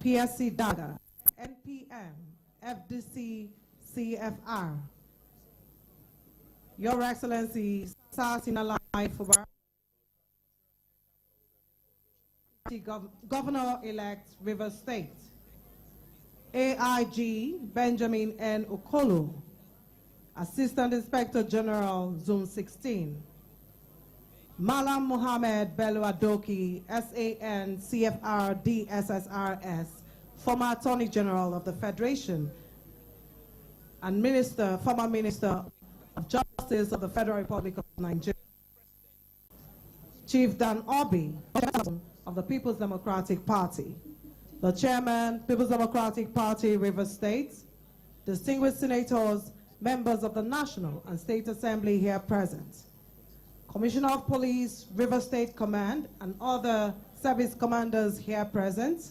PSC Daga, NPM, FDC, CFR. Your Excellency, Sasina Laifuba, Governor-elect River State. AIG Benjamin N. Okolo, Assistant Inspector General, Zone 16. Malam Mohammed Bello Adoki, SAN CFR DSSRS, former Attorney General of the Federation and former Minister of Justice of the Federal Republic of Nigeria. Chief Dan Obi, of the People's Democratic Party. The Chairman, People's Democratic Party, River State. Distinguished Senators, members of the National and State Assembly here present. Commissioner of Police, River State Command, and other service commanders here present.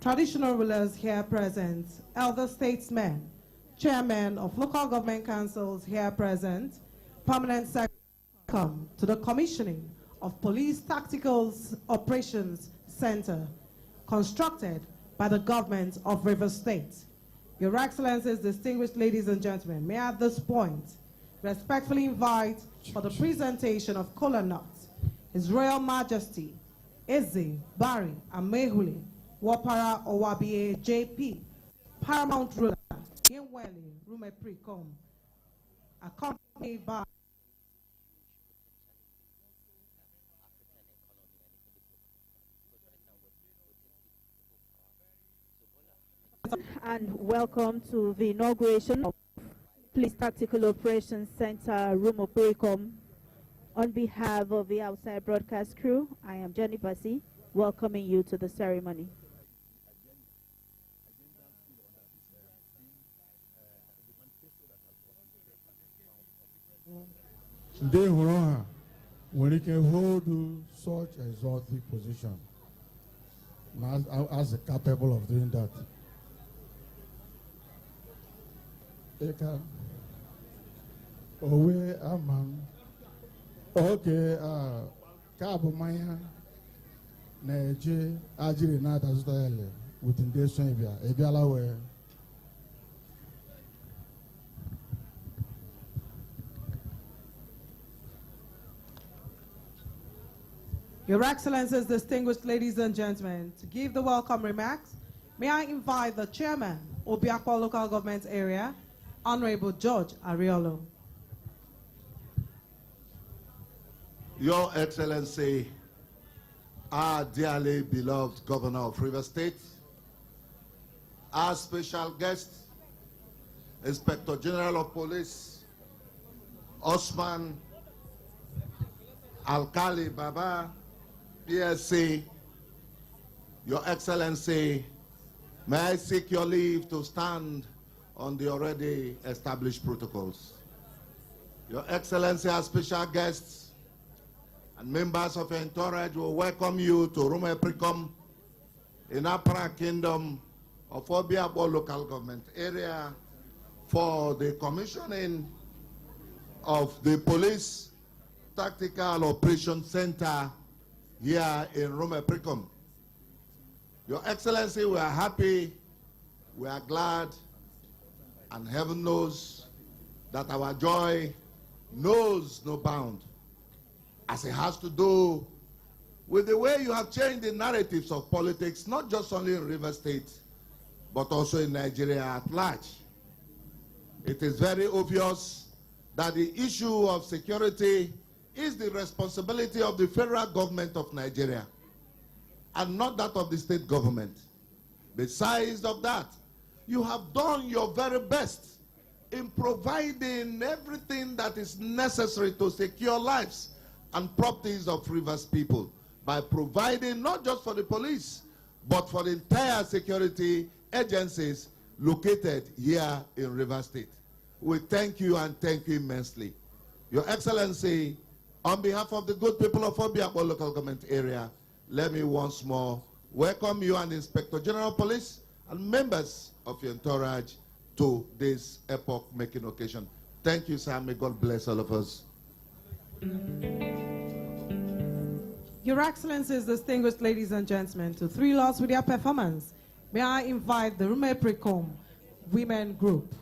Traditional rulers here present. Elder statesmen, chairmen of local government councils here present. Permanent secretary. Welcome to the commissioning of Police Tactical Operations Center, constructed by the government of River State. Your Excellencies, distinguished ladies and gentlemen, may I at this point respectfully invite for the presentation of Kola Nut, His Royal Majesty, Eze, Barry, Amehuli, Wapara Owabie, JP, Paramount Ruler, Yenwele, Rume Precom, accompanied by and welcome to the inauguration of Police Tactical Operations Center, Rumo Precom. On behalf of the outside broadcast crew, I am Jenny Bassi, welcoming you to the ceremony. Today, when you can hold such exalted position, as capable of doing that. Eka, Owe Aman, okay, Cabo Maya, Neje, Ajiri Nata Zutale, within this Sabia, Ebialawe. Your Excellencies, distinguished ladies and gentlemen, to give the welcome remarks, may I invite the Chairman, Obiakwa Local Government Area, Honorable George Ariolo. Your Excellency, our dearly beloved Governor of River State, our special guest, Inspector General of Police, Osman Alkali Baba, PSC, Your Excellency, may I seek your leave to stand on the already established protocols. Your Excellency, our special guests and members of your entourage will welcome you to Rumo Precom in Upper Kingdom of Obiabo Local Government Area for the commissioning of the Police Tactical Operations Center here in Rumo Precom. Your Excellency, we are happy, we are glad, and heaven knows that our joy knows no bound, as it has to do with the way you have changed the narratives of politics, not just only in River State, but also in Nigeria at large. It is very obvious that the issue of security is the responsibility of the federal government of Nigeria and not that of the state government. Besides of that, you have done your very best in providing everything that is necessary to secure lives and properties of Rivers people by providing not just for the police, but for the entire security agencies located here in Rivers State. We thank you and thank you immensely. Your Excellency, on behalf of the good people of Obiabo Local Government Area, let me once more welcome you and Inspector General of Police and members of your entourage to this epoch-making occasion. Thank you, sir. May God bless all of us. Your Excellencies, distinguished ladies and gentlemen, to thrill us with their performance, may I invite the Rume Precom Women Group.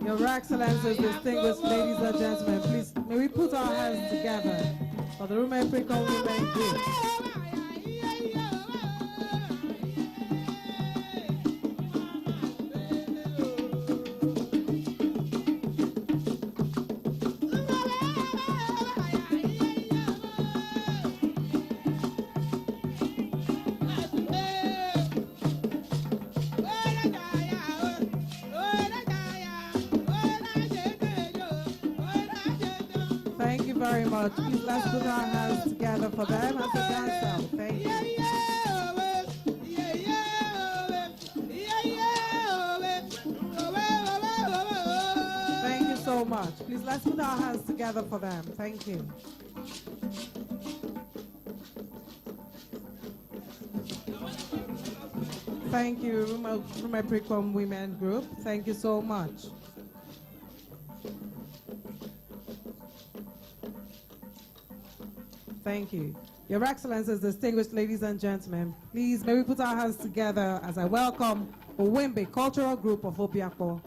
Your Excellencies, distinguished ladies and gentlemen, please, may we put our hands together for the Rume Precom Women Group. Thank you very much. Please let's put our hands together for them as a dance out. Thank you. Thank you so much. Please let's put our hands together for them. Thank you. Thank you, Rume Precom Women Group. Thank you so much. Thank you. Your Excellencies, distinguished ladies and gentlemen, please may we put our hands together as I welcome Owembe Cultural Group of Obiako.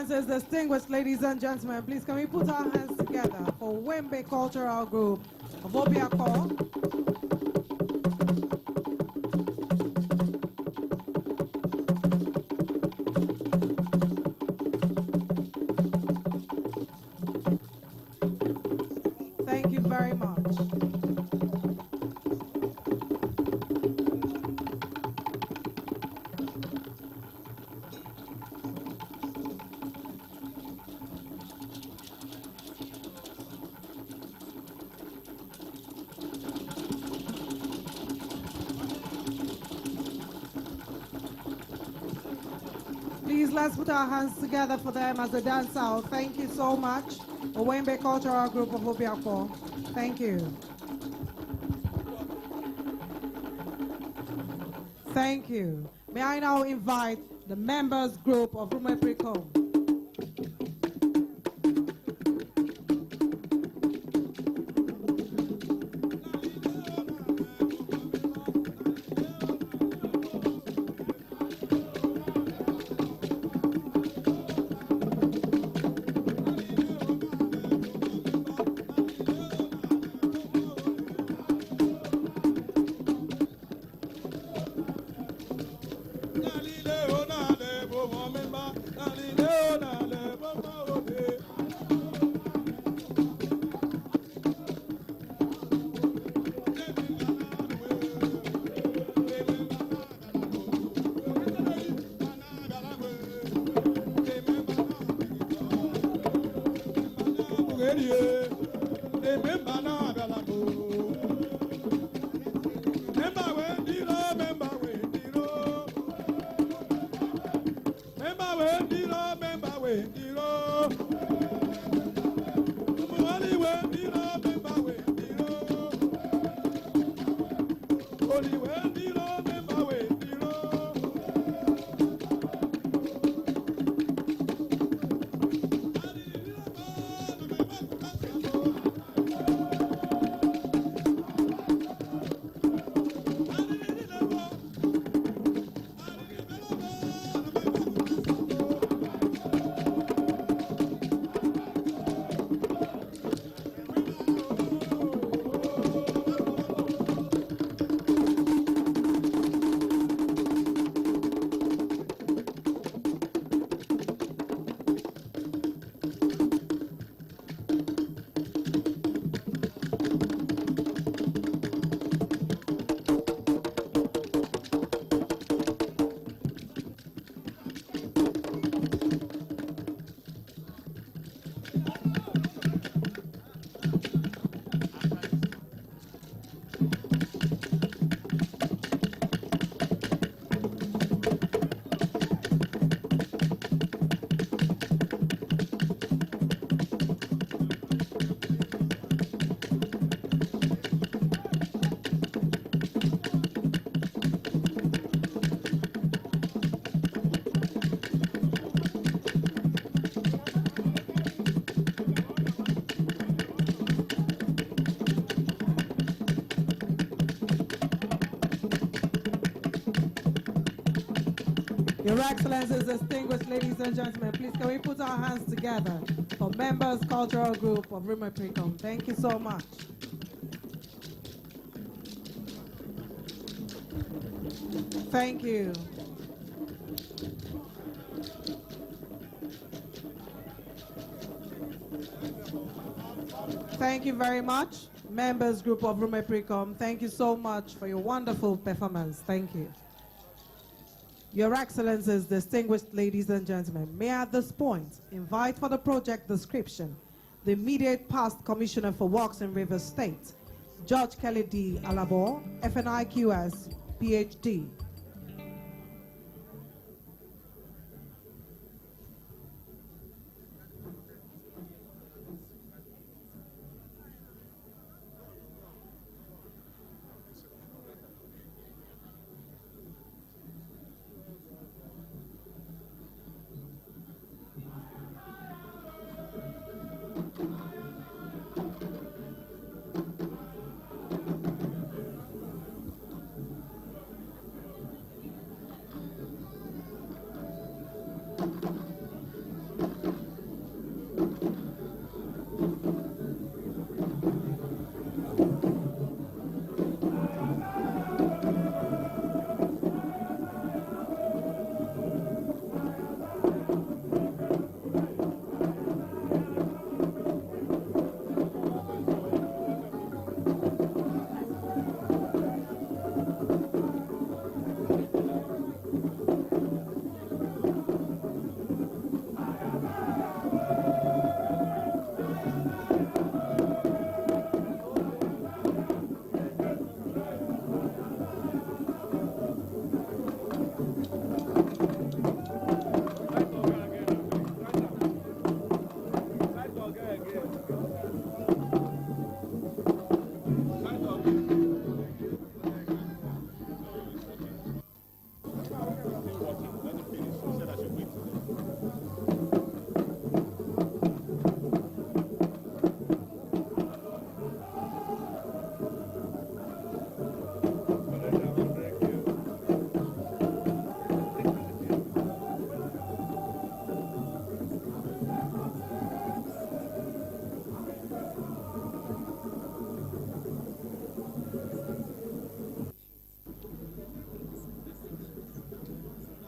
Excellencies, distinguished ladies and gentlemen, please can we put our hands together for Wembe Cultural Group of Obiako. Thank you very much. Please, let's put our hands together for them as they dance out. Thank you so much. The Wembe Cultural Group of Obiako. Thank you. Thank you. May I now invite the members group of Rumepricom. Your Excellencies, distinguished ladies and gentlemen, please can we put our hands together for Members Cultural Group of Rumepricom. Thank you so much. Thank you. Thank you very much, Members Group of Rumepricom. Thank you so much for your wonderful performance. Thank you. Your Excellencies, distinguished ladies and gentlemen, may I at this point invite for the project description the immediate past Commissioner for Works in Rivers State, George Kelly D. Alabor, FNIQS, PhD.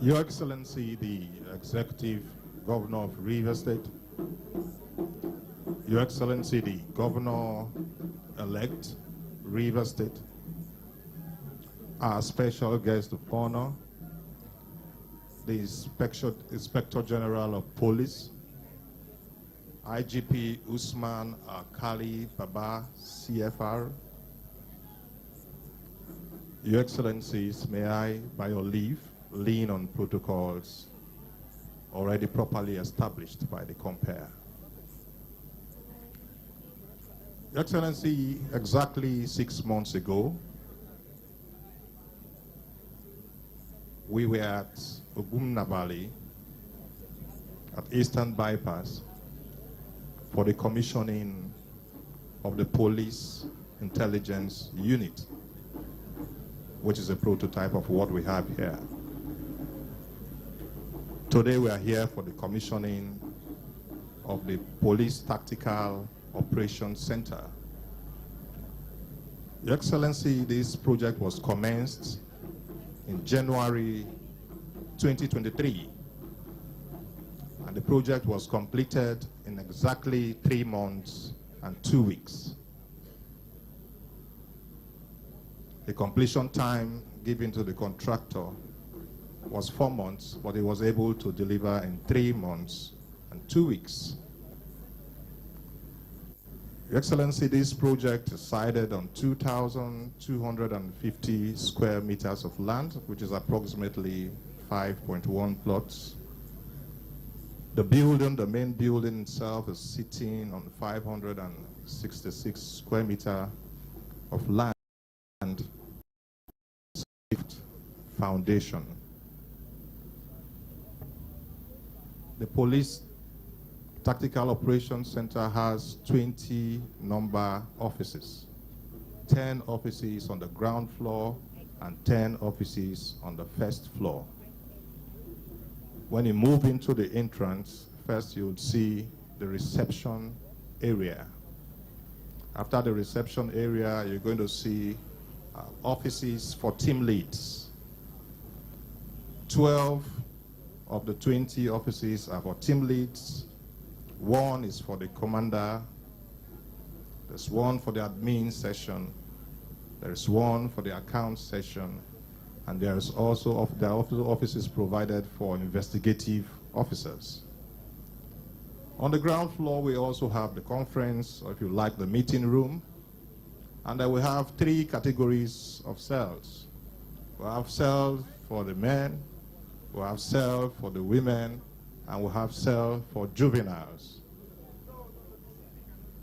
Your Excellency, the Executive Governor of Rivers State, Your Excellency, the Governor-elect, Rivers State, our special guest of honor, the Inspector General of Police, IGP Usman Kali Baba, CFR. Your Excellencies, may I, by your leave, lean on protocols already properly established by the compare. Your Excellency, exactly 6 months ago, we were at Ogumnabali at Eastern Bypass for the commissioning of the Police Intelligence Unit, which is a prototype of what we have here. Today we are here for the commissioning of the Police Tactical Operations Center. Your Excellency, this project was commenced in January 2023, and the project was completed in exactly 3 months and 2 weeks. The completion time given to the contractor was 4 months, but he was able to deliver in 3 months and 2 weeks. Your Excellency, this project is sited on 2,250 square meters of land, which is approximately 5.1 plots. The building, the main building itself, is sitting on 566 square meters of land and foundation. The Police Tactical Operations Center has 20 number offices, 10 offices on the ground floor and 10 offices on the first floor. When you move into the entrance, first you would see the reception area. After the reception area, you're going to see offices for team leads. 12 of the 20 offices are for team leads. 1 is for the commander. There's 1 for the admin session. There's 1 for the account session. And there's also offices provided for investigative officers. On the ground floor, we also have the conference, or if you like, the meeting room. And then we have 3 categories of cells. We have cells for the men, we have cells for the women, and we have cells for juveniles.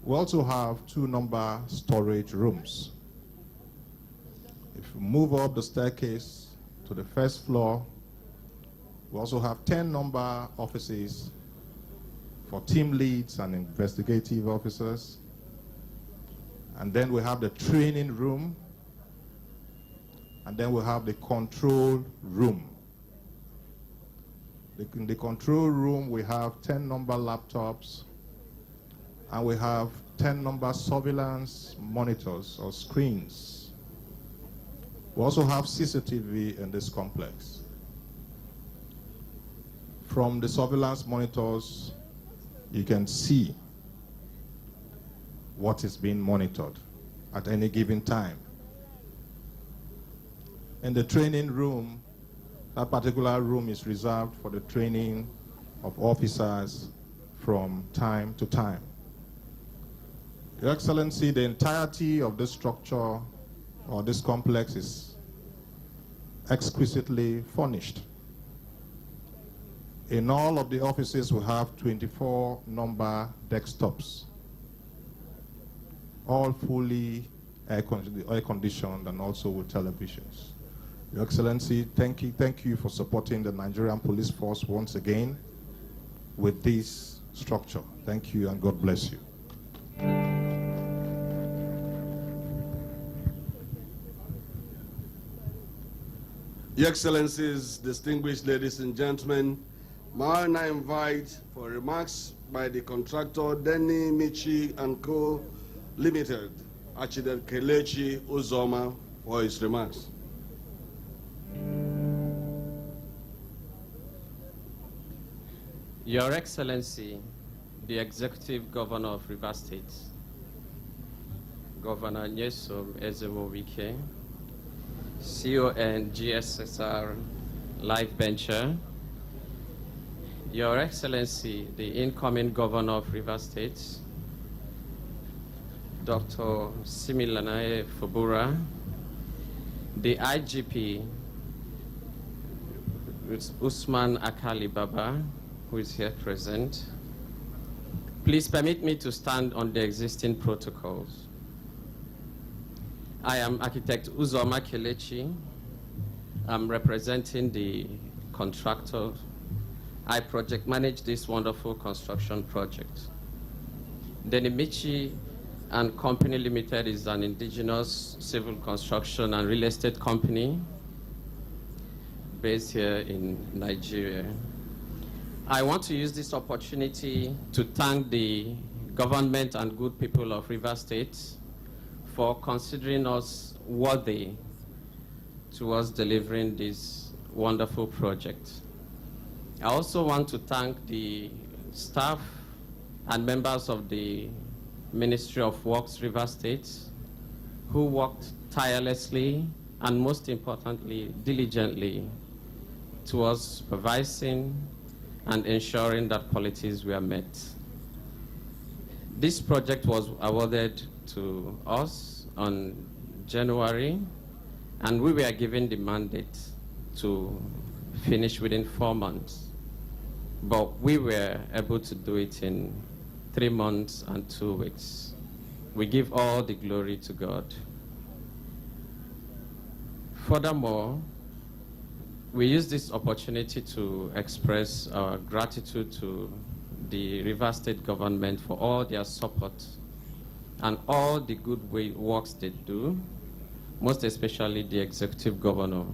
We also have 2 number storage rooms. If you move up the staircase to the first floor, we also have 10 number offices for team leads and investigative officers. And then we have the training room. And then we have the control room. In the control room, we have 10 number laptops, and we have 10 number surveillance monitors or screens. We also have CCTV in this complex. From the surveillance monitors, you can see what is being monitored at any given time. In the training room, that particular room is reserved for the training of officers from time to time. Your Excellency, the entirety of this structure or this complex is exquisitely furnished. In all of the offices, we have 24 number desktops, all fully air-conditioned and also with televisions. Your Excellency, thank you for supporting the Nigerian Police Force once again with this structure. Thank you and God bless you. Your Excellencies, distinguished ladies and gentlemen, may I now invite for remarks by the contractor Denny Michi & Co. Limited, Architect Kelechi Uzoma, for his remarks. Your Excellency, the Executive Governor of Rivers State, Governor Nyesom Ezewowike, CON GSSR Life Venture, Your Excellency, the incoming Governor of Rivers State, Dr. Similanae Fubura, the IGP, Usman Akali Baba, who is here present. Please permit me to stand on the existing protocols. I am Architect Uzoma Kelechi. I'm representing the contractor. I project manage this wonderful construction project. Denimichi and Company Limited is an indigenous civil construction and real estate company based here in Nigeria. I want to use this opportunity to thank the government and good people of Rivers State for considering us worthy towards delivering this wonderful project. I also want to thank the staff and members of the Ministry of Works, Rivers State, who worked tirelessly and most importantly, diligently towards supervising and ensuring that qualities were met. This project was awarded to us on January, and we were given the mandate to finish within 4 months. But we were able to do it in 3 months and 2 weeks. We give all the glory to God. Furthermore, we use this opportunity to express our gratitude to the Rivers State government for all their support and all the good works they do, most especially the executive governor.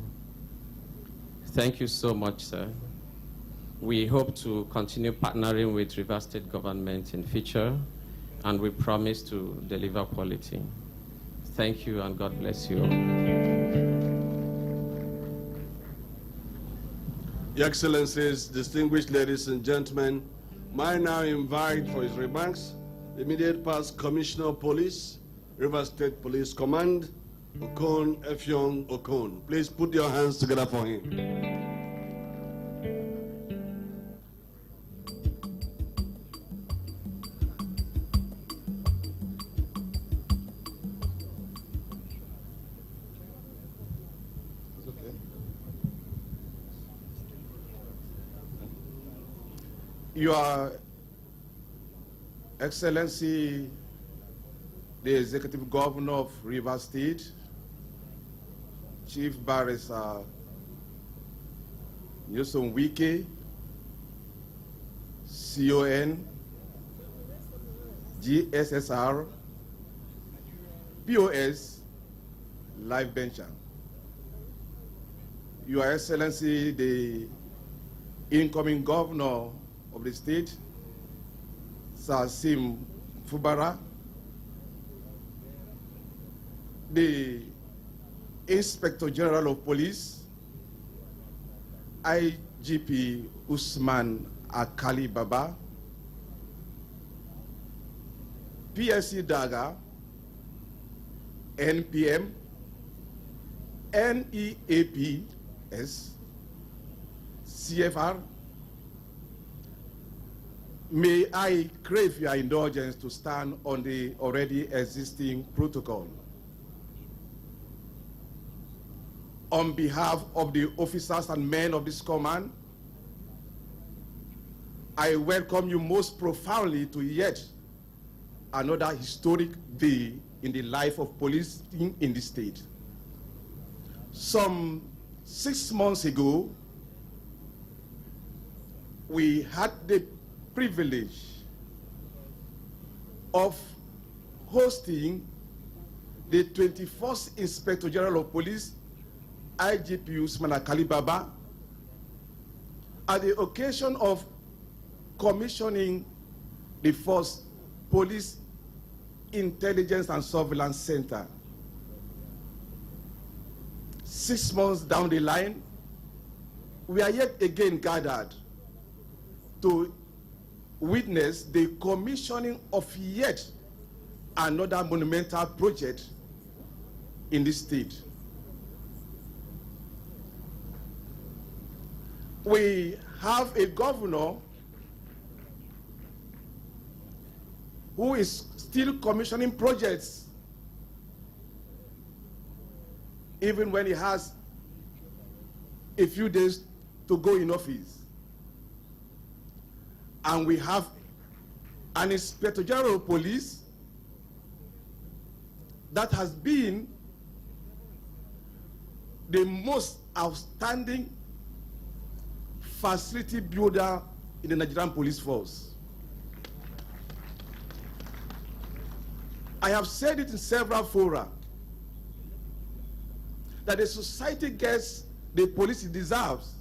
Thank you so much, sir. We hope to continue partnering with Rivers State government in future, and we promise to deliver quality. Thank you, and God bless you all. Your Excellencies, distinguished ladies and gentlemen, may I now invite for his remarks the immediate past Commissioner of Police, Rivers State Police Command, Okon Effiong Okon. Please put your hands together for him. Your Excellency, the Executive Governor of Rivers State, Chief Barrister Nyesom Wike, CON, GSSR, POS, Life Venture. Your Excellency, the incoming Governor of the state, Sir Sim Fubara, the Inspector General of Police, IGP Usman Akali Baba, PSC Daga, NPM, NEAPS, CFR. May I crave your indulgence to stand on the already existing protocol. On behalf of the officers and men of this command, I welcome you most profoundly to yet another historic day in the life of policing in the state. Some 6 months ago, we had the privilege of hosting the 21st Inspector General of Police, IGP Usman Akali Baba, at the occasion of commissioning the first Police Intelligence and Surveillance Center. 6 months down the line, we are yet again gathered to witnessed the commissioning of yet another monumental project in this state. We have a governor who is still commissioning projects even when he has a few days to go in office. And we have an Inspector General of Police that has been the most outstanding facility builder in the Nigerian police force. I have said it in several fora that the society gets the police it deserves.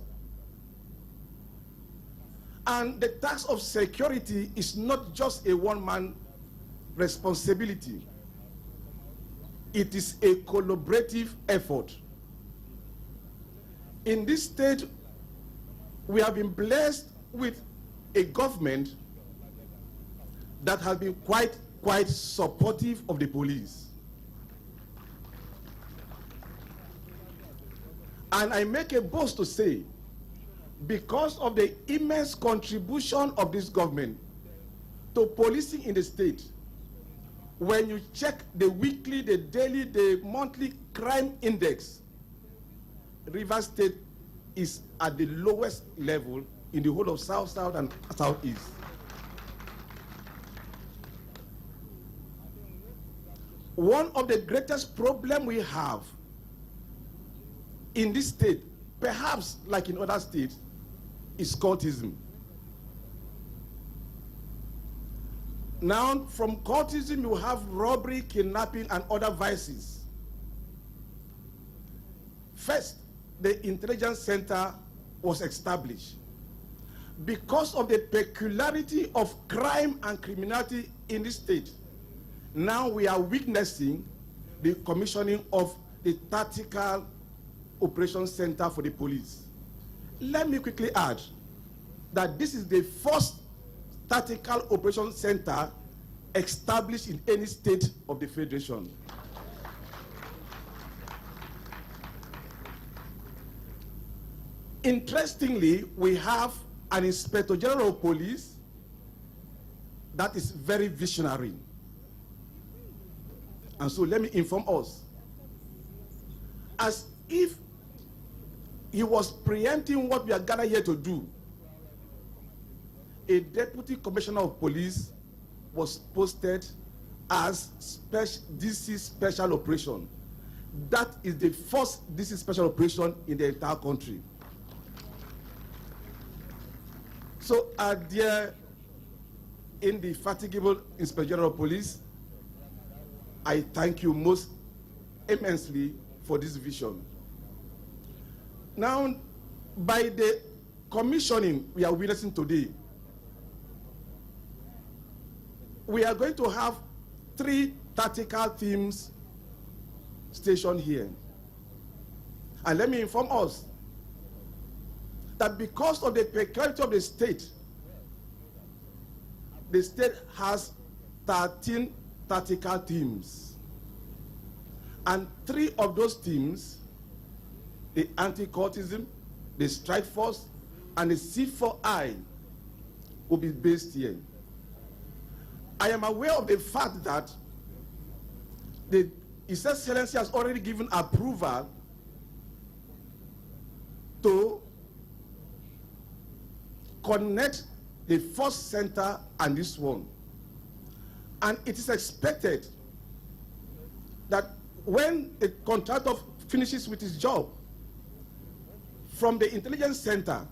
And the task of security is not just a one-man responsibility. It is a collaborative effort. In this state, we have been blessed with a government that has been quite supportive of the police. And I make a boast to say, because of the immense contribution of this government to policing in the state, when you check the weekly, the daily, the monthly crime index, Rivers State is at the lowest level in the whole of South and Southeast. One of the greatest problems we have in this state, perhaps like in other states, is cultism. Now, from cultism, you have robbery, kidnapping, and other vices. First, the intelligence center was established. Because of the peculiarity of crime and criminality in this state, now we are witnessing the commissioning of the Tactical Operations Center for the police. Let me quickly add that this is the first Tactical Operations Center established in any state of the Federation. Interestingly, we have an Inspector General of Police that is very visionary. And so let me inform us, as if he was preempting what we are gathered here to do, a Deputy Commissioner of Police was posted as DC Special Operation. That is the first DC Special Operation in the entire country. So, dear indefatigable Inspector General of Police, I thank you most immensely for this vision. Now, by the commissioning we are witnessing today, we are going to have 3 tactical teams stationed here. And let me inform us that because of the peculiarity of the state has 13 tactical teams. And 3 of those teams, the anti-cultism, the strike force, and the C4I, will be based here. I am aware of the fact that His Excellency has already given approval to connect the first center and this one. And it is expected that when the contractor finishes with his job, from the intelligence center,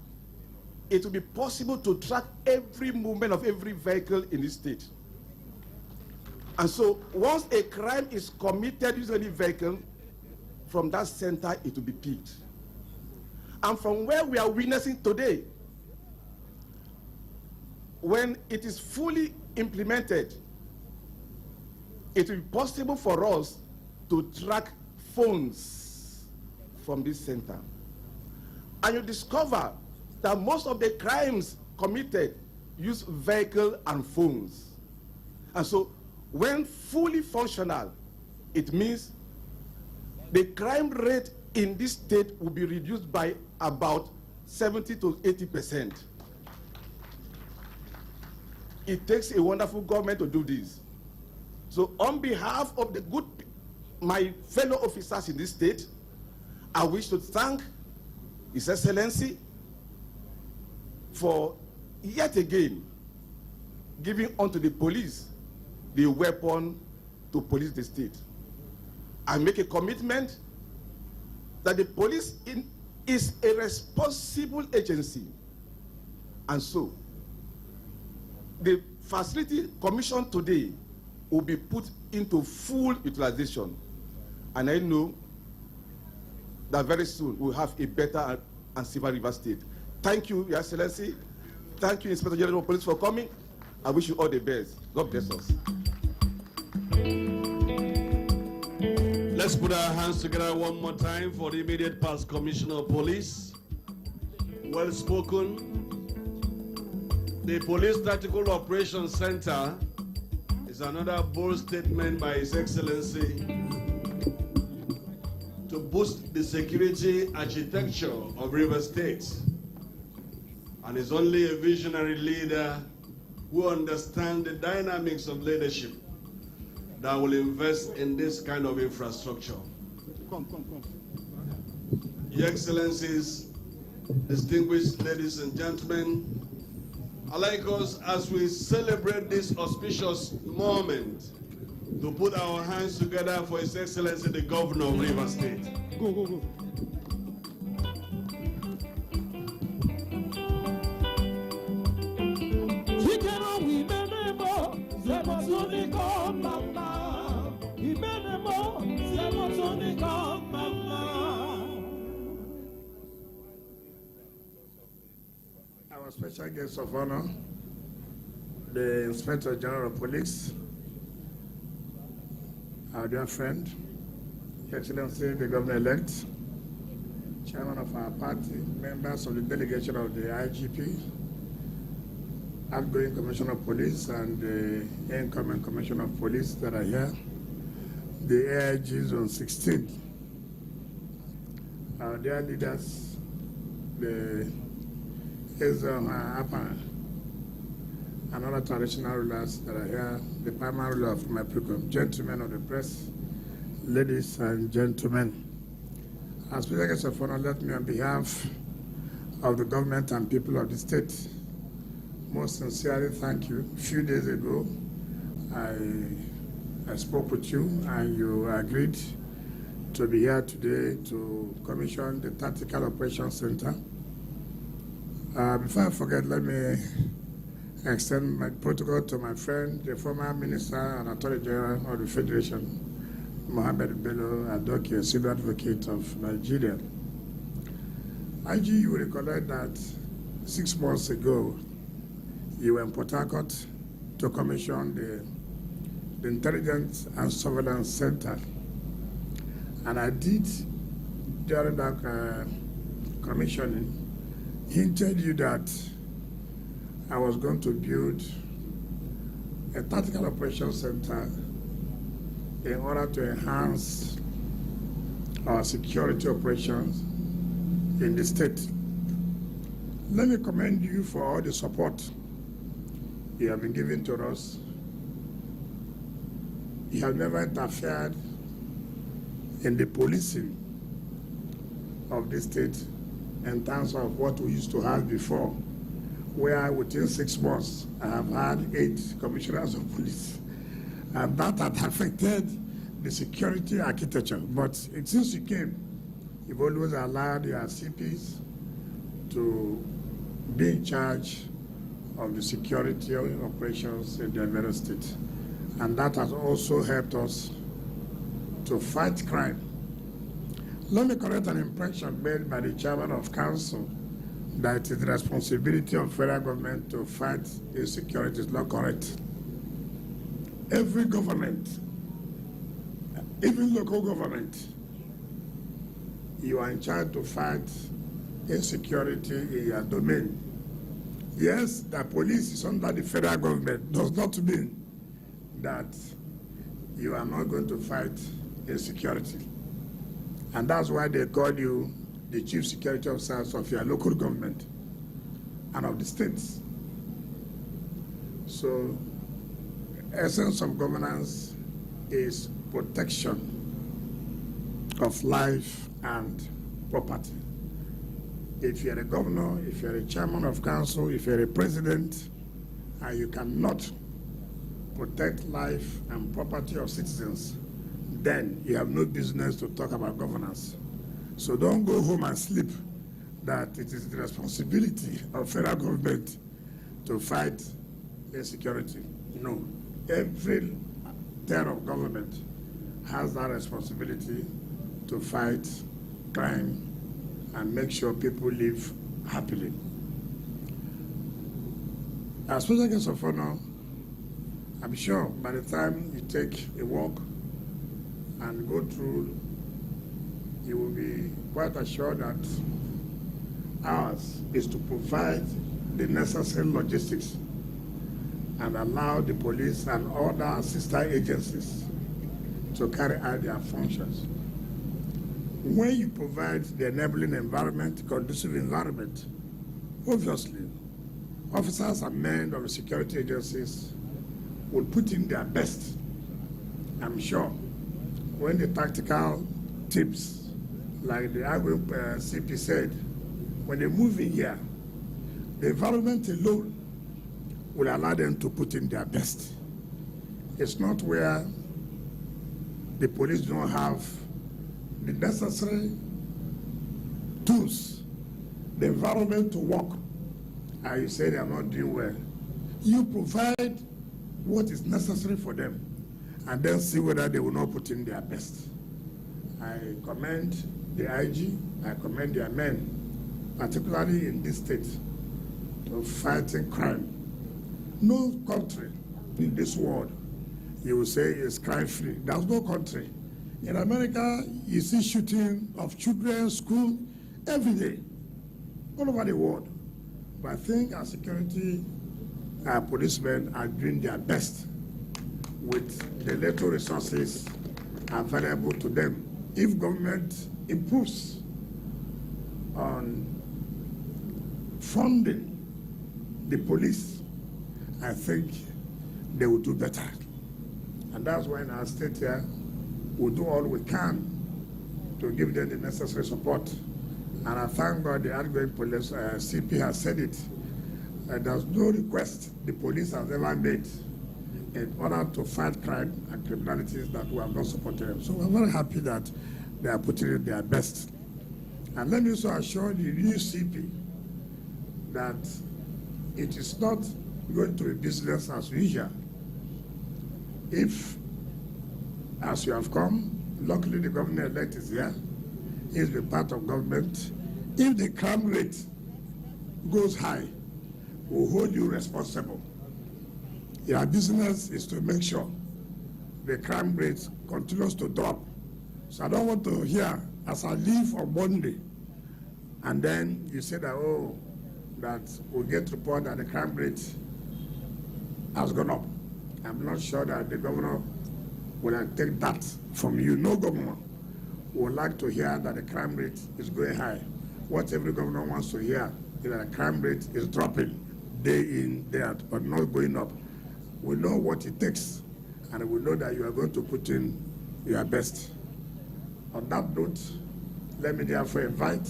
it will be possible to track every movement of every vehicle in this state. And so once a crime is committed using any vehicle, from that center it will be picked. And from where we are witnessing today, when it is fully implemented, it will be possible for us to track phones from this center. And you discover that most of the crimes committed use vehicle and phones. And so when fully functional, it means the crime rate in this state will be reduced by about 70 to 80%. It takes a wonderful government to do this. So on behalf of my fellow officers in this state, I wish to thank His Excellency for yet again giving unto the police the weapon to police the state. I make a commitment that the police is a responsible agency. And so, the facility commissioned today will be put into full utilization. And I know that very soon we'll have a better and safer River State. Thank you, Your Excellency. Thank you, Inspector General of Police, for coming. I wish you all the best. God bless us. Let's put our hands together one more time for the immediate past Commissioner of Police. Well spoken. The Police Tactical Operations Center is another bold statement by His Excellency to boost the security architecture of River State, and is only a visionary leader who understands the dynamics of leadership that will invest in this kind of infrastructure. Your Excellencies, distinguished ladies and gentlemen, I'd like us, as we celebrate this auspicious moment, to put our hands together for His Excellency the Governor of River State. Go, go, go. Our special guest of honor, the Inspector General of Police, our dear friend, Your Excellency the Governor-elect, Chairman of our party, members of the delegation of the IGP, outgoing Commissioner of Police, and the incoming Commissioner of Police that are here, the AIGs on 16, our dear leaders, the Apa, and other traditional rulers that are here, the primary ruler of my program, gentlemen of the press, ladies and gentlemen. As Speaker Guest of Honor, let me on behalf of the government and people of the state most sincerely thank you. A few days ago, I spoke with you and you agreed to be here today to commission the Tactical Operations Center. Before I forget, let me extend my protocol to my friend, the former Minister and Attorney General of the Federation, Mohammed Bello Adoke, Senior Advocate of Nigeria. IG, you will recollect that 6 months ago, you were in Port Harcourt to commission the Intelligence and Surveillance Center. And I did, during that commissioning, hinted you that I was going to build a tactical operations center in order to enhance our security operations in the state. Let me commend you for all the support you have been giving to us. You have never interfered in the policing of this state in terms of what we used to have before, where within 6 months I have had 8 commissioners of police. And that had affected the security architecture. But since you came, you've always allowed your CPs to be in charge of the security operations in the United States. And that has also helped us to fight crime. Let me correct an impression made by the Chairman of Council that it is the responsibility of federal government to fight insecurity. Is not correct. Every government, even local government, you are in charge to fight insecurity in your domain. Yes, the police is under the federal government does not mean that you are not going to fight insecurity. And that's why they call you the chief security officers of your local government and of the states. So, essence of governance is protection of life and property. If you're a governor, if you're a chairman of council, if you're a president, and you cannot protect life and property of citizens, then you have no business to talk about governance. So don't go home and sleep that it is the responsibility of federal government to fight insecurity. No, every tier of government has that responsibility to fight crime and make sure people live happily. As special guest of honor, I'm sure by the time you take a walk and go through, you will be quite assured that ours is to provide the necessary logistics and allow the police and other sister agencies to carry out their functions. When you provide the enabling environment, conducive environment, obviously, officers and men of the security agencies will put in their best. I'm sure when the tactical tips, like the CP said, when they move in here, the environment alone will allow them to put in their best. It's not where the police don't have the necessary tools, the environment to work, and you say they are not doing well. You provide what is necessary for them, and then see whether they will not put in their best. I commend the IG, I commend their men, particularly in this state, to fighting crime. No country in this world you will say is crime-free. There's no country. In America, you see shooting of children, school, every day, all over the world. But I think our security, our policemen are doing their best with the little resources available to them. If government improves on funding the police, I think they will do better. And that's why in our state here, we'll do all we can to give them the necessary support. And I thank God the outgoing police CP has said it. There's no request the police has ever made in order to fight crime and criminalities that we have not supported them. So we're very happy that they are putting in their best. And let me also assure the new CP that it is not going to be business as usual. If, as you have come, luckily the governor-elect is here, he's been part of government. If the crime rate goes high, we'll hold you responsible. Your business is to make sure the crime rate continues to drop. So I don't want to hear, as I leave on Monday, and then you say that, oh, that we'll get report that the crime rate has gone up. I'm not sure that the governor will take that from you. No governor would like to hear that the crime rate is going high. What every governor wants to hear is that the crime rate is dropping day in, day out, but not going up. We know what it takes, and we know that you are going to put in your best. On that note, let me therefore invite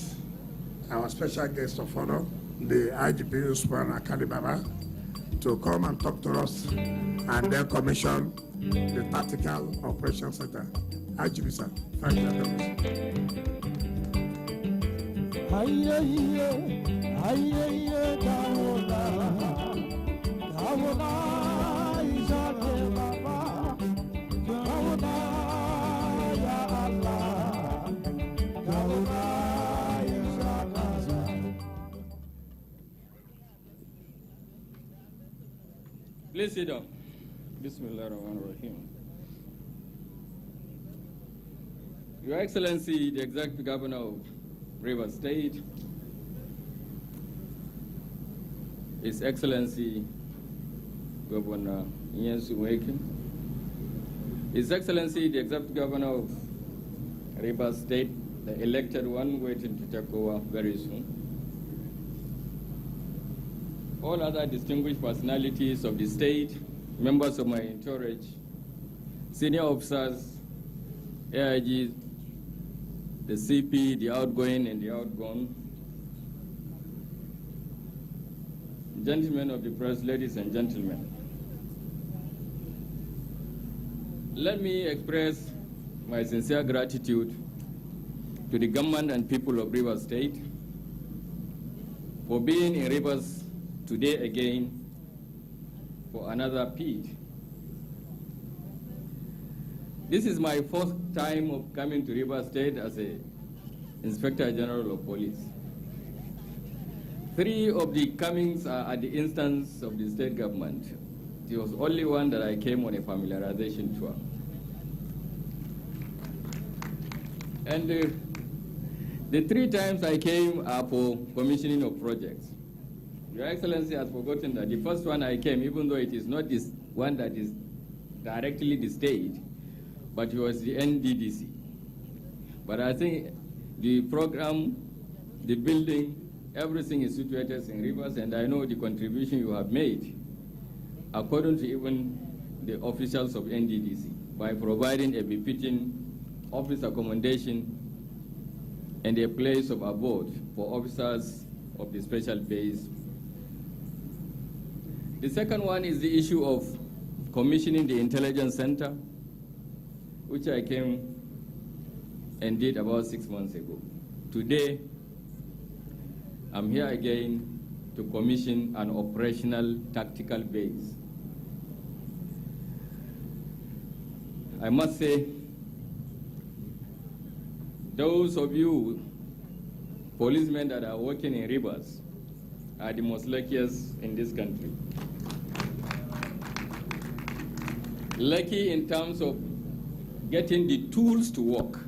our special guest of honor, the IGP Usman Akali Baba, to come and talk to us and then commission the Tactical Operations Center. IGP, sir. Thank you very Please sit down. Bismillahirrahmanirrahim. Your Excellency, the Executive Governor of Rivers State, His Excellency Governor Nyesu Weke, His Excellency the Executive Governor of Rivers State, the elected one waiting to take over very soon, all other distinguished personalities of the state, members of my entourage, senior officers, AIGs, the CP, the outgoing and the outgone, gentlemen of the press, ladies and gentlemen. Let me express my sincere gratitude to the government and people of Rivers State for being in Rivers today again for another peak. This is my first time of coming to Rivers State as a Inspector General of Police. 3 of the comings are at the instance of the state government. It was only one that I came on a familiarization tour. And the 3 times I came are for commissioning of projects. Your Excellency has forgotten that the first one I came, even though it is not this one that is directly the state, but it was the NDDC. But I think the program, the building, everything is situated in Rivers, and I know the contribution you have made, according to even the officials of NDDC, by providing a befitting office accommodation and a place of abode for officers of the special base. The second one is the issue of commissioning the intelligence center, which I came and did about 6 months ago. Today, I'm here again to commission an operational tactical base. I must say, those of you policemen that are working in Rivers are the most luckiest in this country. Lucky in terms of getting the tools to work.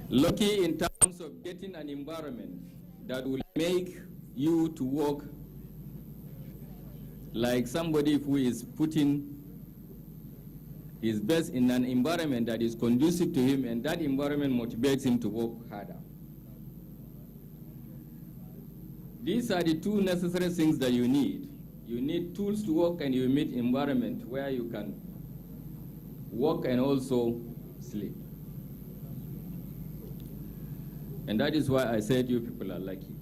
Lucky in terms of getting an environment that will make you to work like somebody who is putting his best in an environment that is conducive to him, and that environment motivates him to work harder. These are the 2 necessary things that you need. You need tools to work, and you need environment where you can work and also sleep. And that is why I said you people are lucky.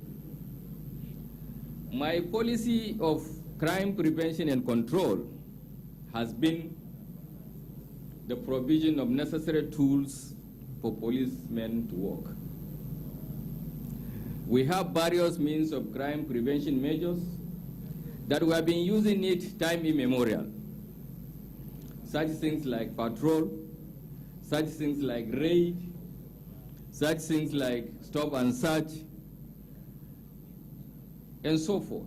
My policy of crime prevention and control has been the provision of necessary tools for policemen to work. We have various means of crime prevention measures that we have been using it time immemorial. Such things like patrol, such things like raid, such things like stop and search, and so forth.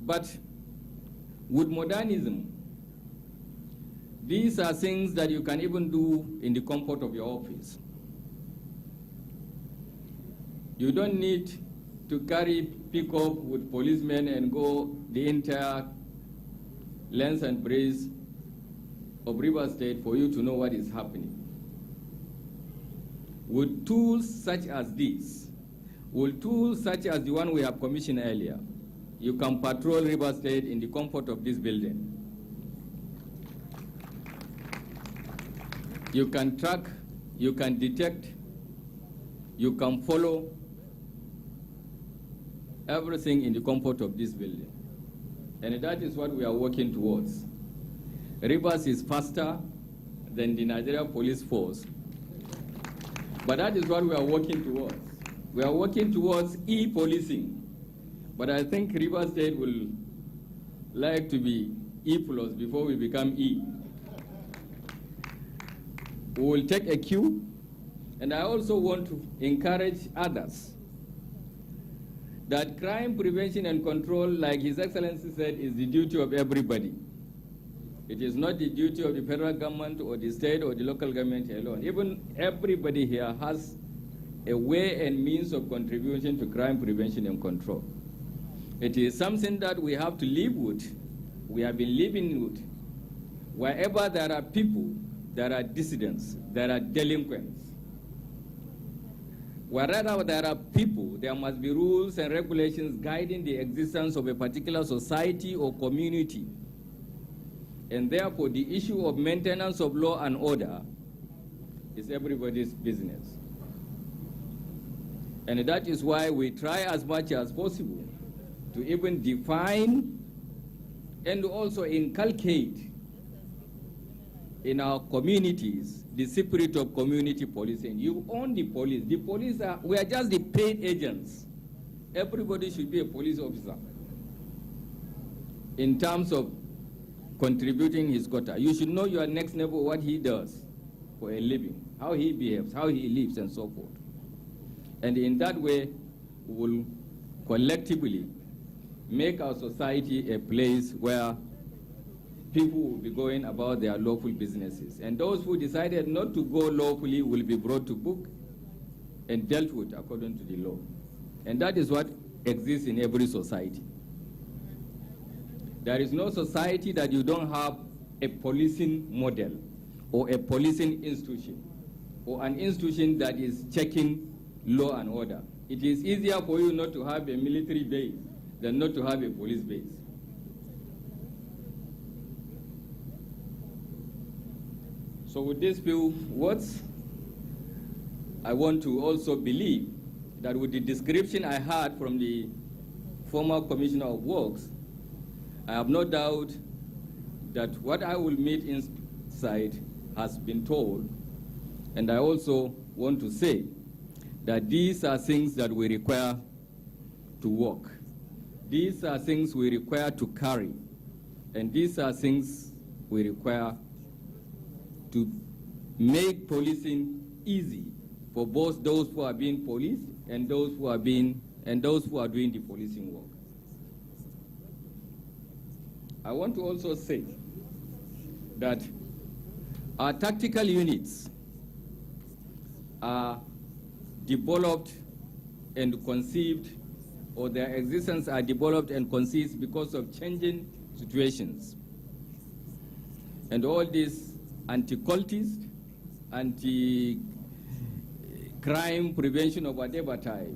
But with modernism, these are things that you can even do in the comfort of your office. You don't need to carry pick-up with policemen and go the entire length and breadth of Rivers State for you to know what is happening. With tools such as this, with tools such as the one we have commissioned earlier, you can patrol Rivers State in the comfort of this building. You can track, you can detect, you can follow everything in the comfort of this building. And that is what we are working towards. Rivers is faster than the Nigerian police force. But that is what we are working towards. We are working towards e-policing. But I think Rivers State will like to be E+ before we become E. We will take a cue, and I also want to encourage others that crime prevention and control, like His Excellency said, is the duty of everybody. It is not the duty of the federal government or the state or the local government alone. Even everybody here has a way and means of contribution to crime prevention and control. It is something that we have to live with. We have been living with. Wherever there are people, there are dissidents, there are delinquents. Wherever there are people, there must be rules and regulations guiding the existence of a particular society or community. And therefore, the issue of maintenance of law and order is everybody's business. And that is why we try as much as possible to even define and also inculcate in our communities the spirit of community policing. You own the police. The police we are just the paid agents. Everybody should be a police officer in terms of contributing his quota. You should know your next neighbor, what he does for a living, how he behaves, how he lives, and so forth. And in that way, we will collectively make our society a place where people will be going about their lawful businesses. And those who decided not to go lawfully will be brought to book and dealt with according to the law. And that is what exists in every society. There is no society that you don't have a policing model or a policing institution or an institution that is checking law and order. It is easier for you not to have a military base than not to have a police base. So with these few words, I want to also believe that with the description I had from the former Commissioner of Works, I have no doubt that what I will meet inside has been told. And I also want to say that these are things that we require to work. These are things we require to carry. And these are things we require to make policing easy for both those who are being policed and those who are doing the policing work. I want to also say that our tactical units are developed and conceived, or their existence are developed and conceived because of changing situations. And all these anti-cultist, anti-crime prevention of whatever type,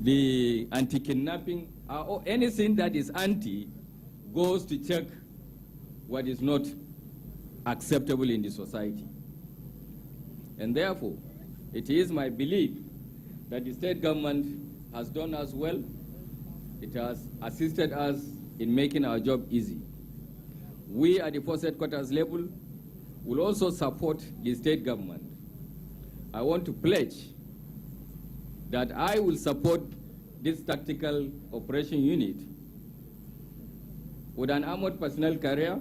the anti-kidnapping, or anything that is anti goes to check what is not acceptable in the society. And therefore, it is my belief that the state government has done us well. It has assisted us in making our job easy. We at the force headquarters level will also support the state government. I want to pledge that I will support this tactical operation unit with an armored personnel carrier,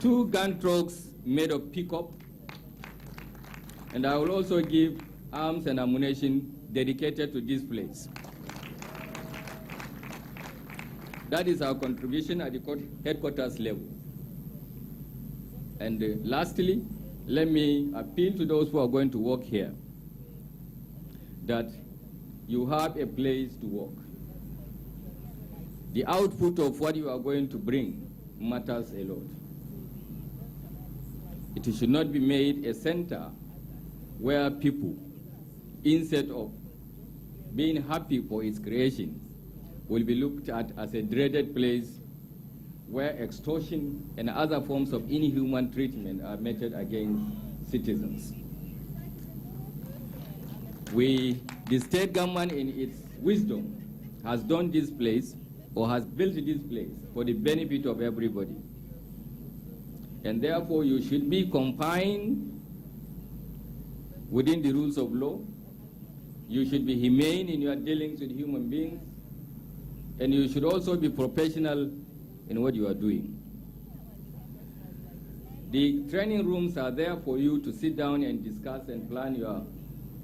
2 gun trucks made of pickup, and I will also give arms and ammunition dedicated to this place. That is our contribution at the headquarters level. And lastly, let me appeal to those who are going to work here that you have a place to work. The output of what you are going to bring matters a lot. It should not be made a center where people, instead of being happy for its creation, will be looked at as a dreaded place where extortion and other forms of inhuman treatment are meted against citizens. The state government in its wisdom has done this place or has built this place for the benefit of everybody. And therefore you should be confined within the rules of law. You should be humane in your dealings with human beings. And you should also be professional in what you are doing. The training rooms are there for you to sit down and discuss and plan your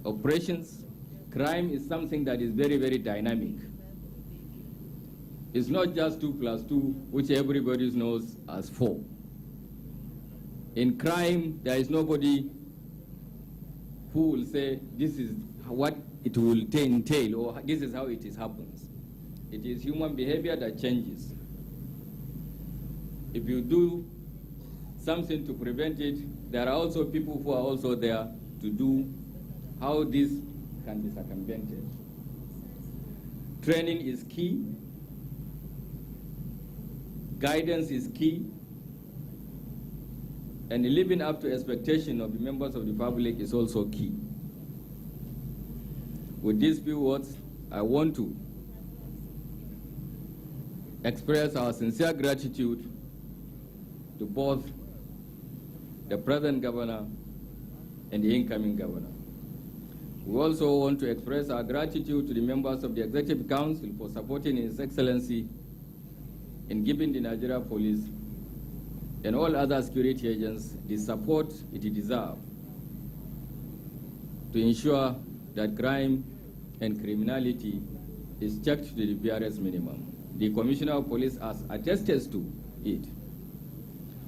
operations. Crime is something that is very, very dynamic. It's not just 2 + 2, which everybody knows as 4. In crime, there is nobody who will say this is what it will entail or this is how it happens. It is human behavior that changes. If you do something to prevent it, there are also people who are also there to do how this can be circumvented. Training is key. Guidance is key. And living up to expectation of the members of the public is also key. With these few words, I want to express our sincere gratitude to both the present governor and the incoming governor. We also want to express our gratitude to the members of the Executive Council for supporting His Excellency in giving the Nigeria Police and all other security agents the support it deserves to ensure that crime and criminality is checked to the barest minimum. The Commissioner of Police has attested to it.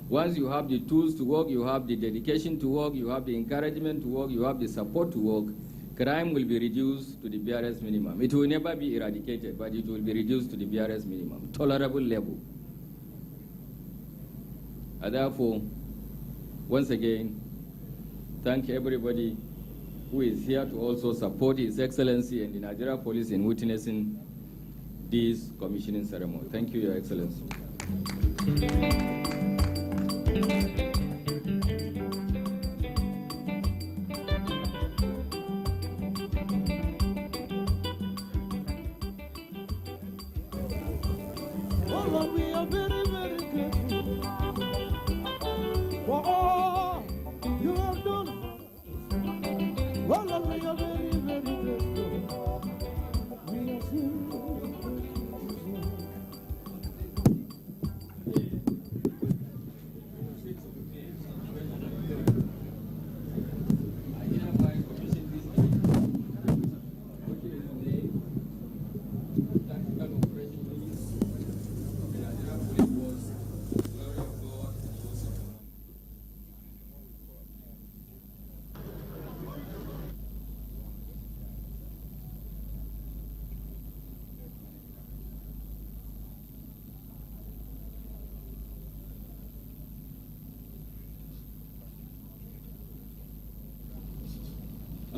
Once you have the tools to work, you have the dedication to work, you have the encouragement to work, you have the support to work, crime will be reduced to the barest minimum. It will never be eradicated, but it will be reduced to the barest minimum, tolerable level. And therefore, once again, thank everybody who is here to also support His Excellency and the Nigeria Police in witnessing this commissioning ceremony. Thank you, Your Excellency. We are very, very grateful for all you have done for us. Oh Lord, we are very, very grateful. We are so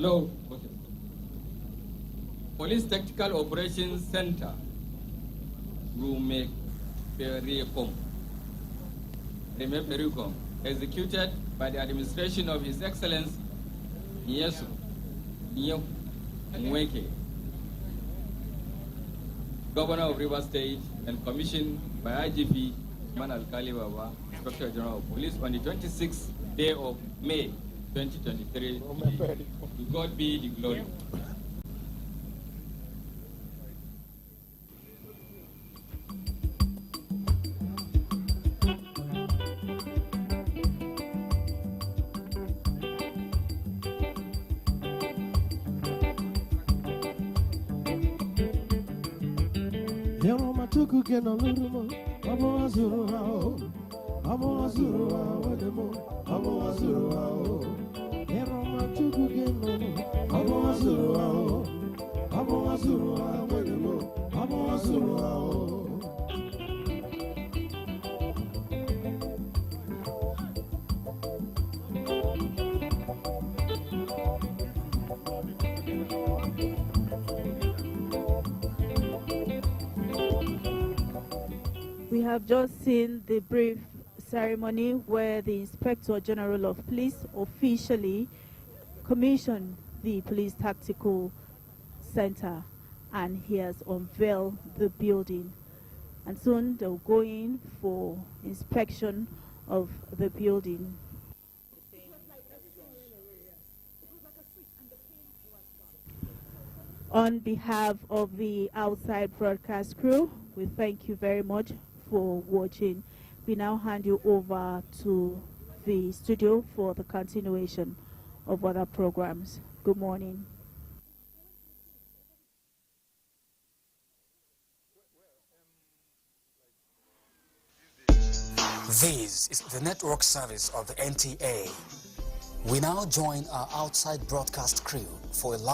Hello. Okay. Police Tactical Operations Center, Rumepericom, executed by the administration of His Excellency Nyesu Nweke, Governor of Rivers State, and commissioned by IGP Alkali Baba, Inspector General of Police, on the 26th day of May 2023. To God be the glory. We have just seen the brief ceremony where the Inspector General of Police officially commissioned the Police Tactical Center, and he has unveiled the building. And soon they'll go in for inspection of the building. On behalf of the outside broadcast crew, we thank you very much for watching. We now hand you over to the studio for the continuation of other programs. Good morning. This is the network service of the NTA. We now join our outside broadcast crew for a